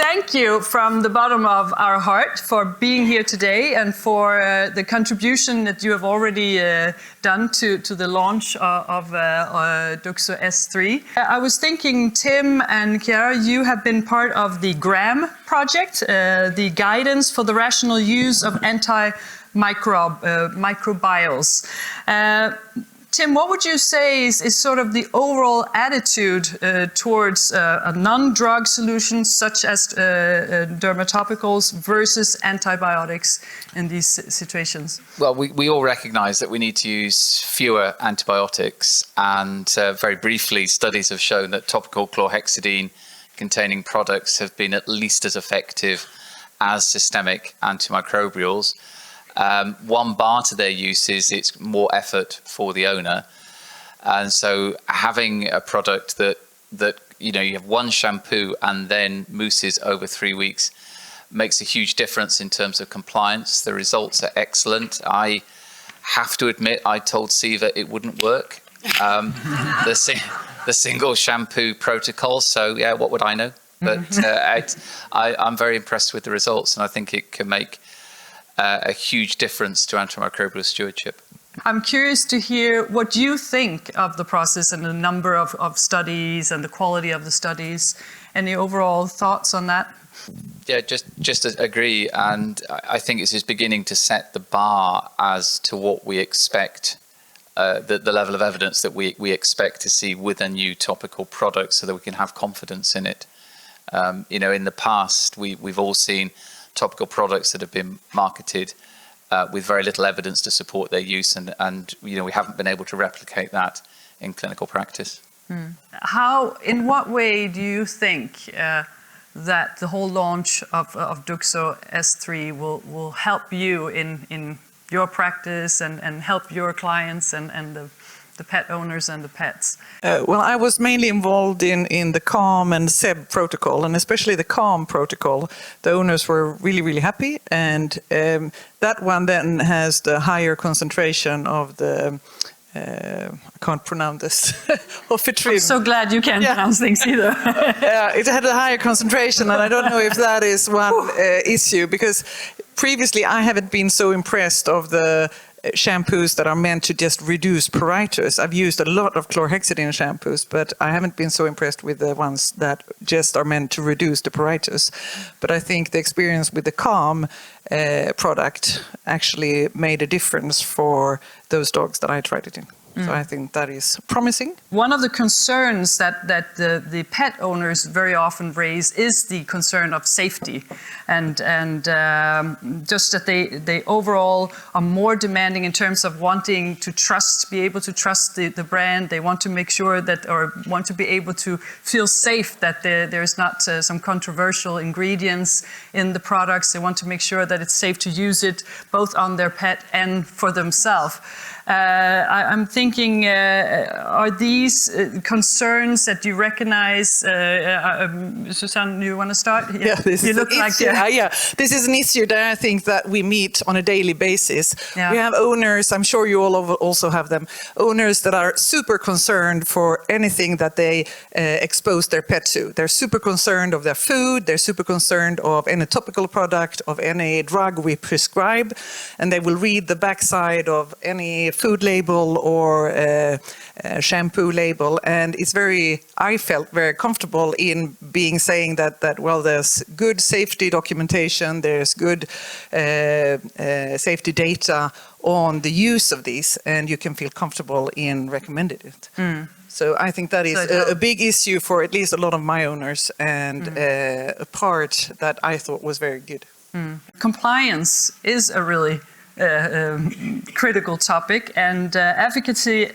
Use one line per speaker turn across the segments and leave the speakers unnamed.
thank you from the bottom of our heart for being here today and for the contribution that you have already done to the launch of DOUXO S3. I was thinking, Tim and Chiara, you have been part of the GRAM project, the guidance for the rational use of microbials. Tim, what would you say is sort of the overall attitude towards a non-drug solutions such as dermatopicals versus antibiotics in these situations?
Well, we all recognise that we need to use fewer antibiotics, and very briefly, studies have shown that topical chlorhexidine-containing products have been at least as effective as systemic antimicrobials. One bar to their use is it's more effort for the owner, and so having a product that you have one shampoo and then mousses over 3 weeks makes a huge difference in terms of compliance. The results are excellent. I have to admit, I told Ceva it wouldn't work, the single shampoo protocol. So yeah, what would I know? But I'm very impressed with the results, and I think it can make a huge difference to antimicrobial stewardship.
I'm curious to hear what you think of the process and the number of studies and the quality of the studies. Any overall thoughts on that?
Yeah, just agree. And I think it's just beginning to set the bar as to what we expect, the level of evidence that we expect to see with a new topical product, so that we can have confidence in it. In the past, we've all seen topical products that have been marketed with very little evidence to support their use, and we haven't been able to replicate that in clinical practice.
In what way do you think that the whole launch of DOUXO S3 will help you in your practice and help your clients and the pet owners and the pets?
Well, I was mainly involved in the CALM and Ceva protocol, and especially the CALM protocol. The owners were really, really happy, and that one then has the higher concentration of the I can't pronounce this.
I'm so glad you can't pronounce things either.
It had a higher concentration, and I don't know if that is one issue, because previously I haven't been so impressed of the shampoos that are meant to just reduce pruritus. I've used a lot of chlorhexidine shampoos, but I haven't been so impressed with the ones that just are meant to reduce the pruritus. But I think the experience with the CALM product actually made a difference for those dogs that I tried it in. So I think that is promising.
One of the concerns that the pet owners very often raise is the concern of safety, and just that they overall are more demanding in terms of wanting to be able to trust the brand. They want to make sure that, or want to be able to feel safe that there's not some controversial ingredients in the products. They want to make sure that it's safe to use it both on their pet and for themselves. I'm thinking, are these concerns that you recognize? Susanne, you want to start?
Yeah, this
you
is
look like
this is an issue that I think that we meet on a daily basis.
Yeah.
We have owners, I'm sure you all also have them, owners that are super concerned for anything that they expose their pet to. They're super concerned of their food, they're super concerned of any topical product, of any drug we prescribe, and they will read the backside of any food label or shampoo label, and I felt very comfortable in saying that well, there's good safety documentation, there's good safety data on the use of these, and you can feel comfortable in recommending it. So I think that is a big issue for at least a lot of my owners, and a part that I thought was very good.
Compliance is a really critical topic, and efficacy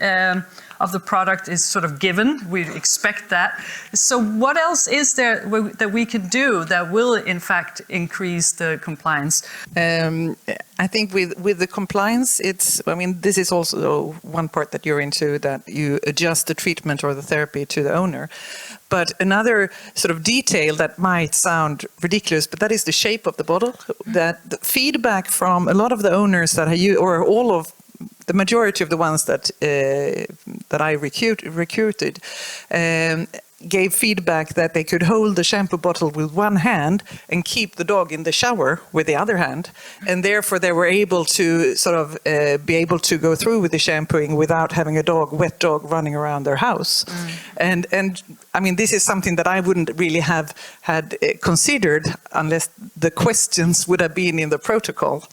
of the product is sort of given. We expect that. So what else is there that we can do that will in fact increase the compliance?
I think with the compliance, this is also one part that you're into, that you adjust the treatment or the therapy to the owner. But another sort of detail that might sound ridiculous, but that is the shape of the bottle. That the feedback from a lot of the owners that or all of the majority of the ones that I recruited gave feedback that they could hold the shampoo bottle with one hand and keep the dog in the shower with the other hand, and therefore they were able to sort of be able to go through with the shampooing without having a wet dog running around their house. And I mean, this is something that I wouldn't really have had considered unless the questions would have been in the protocol.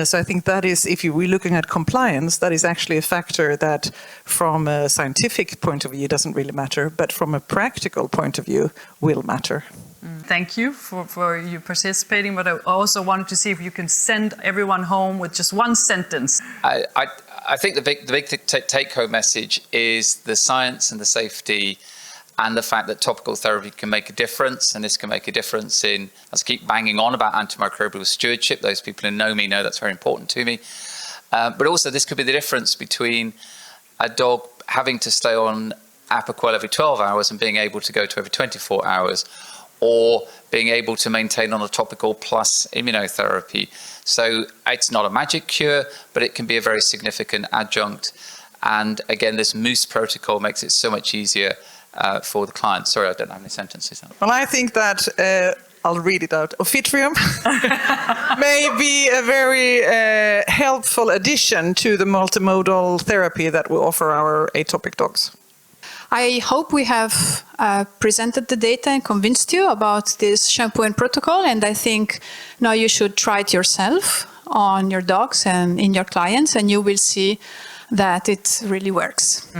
So I think that is, if we're looking at compliance, that is actually a factor that from a scientific point of view doesn't really matter, but from a practical point of view will matter.
Thank you for you participating, but I also wanted to see if you can send everyone home with just one sentence.
I think the big take-home message is the science and the safety and the fact that topical therapy can make a difference, and this can make a difference in, let's keep banging on about antimicrobial stewardship. Those people who know me know that's very important to me. But also this could be the difference between a dog having to stay on Apoquel every 12 hours and being able to go to every 24 hours, or being able to maintain on a topical plus immunotherapy. So it's not a magic cure, but it can be a very significant adjunct. And again, this MOOSE protocol makes it so much easier for the client. Sorry, I don't have any sentences.
Well, I think that, I'll read it out, Offitrium may be a very helpful addition to the multimodal therapy that we offer our atopic dogs.
I hope we have presented the data and convinced you about this shampoo and protocol, and I think now you should try it yourself on your dogs and in your clients, and you will see that it really works.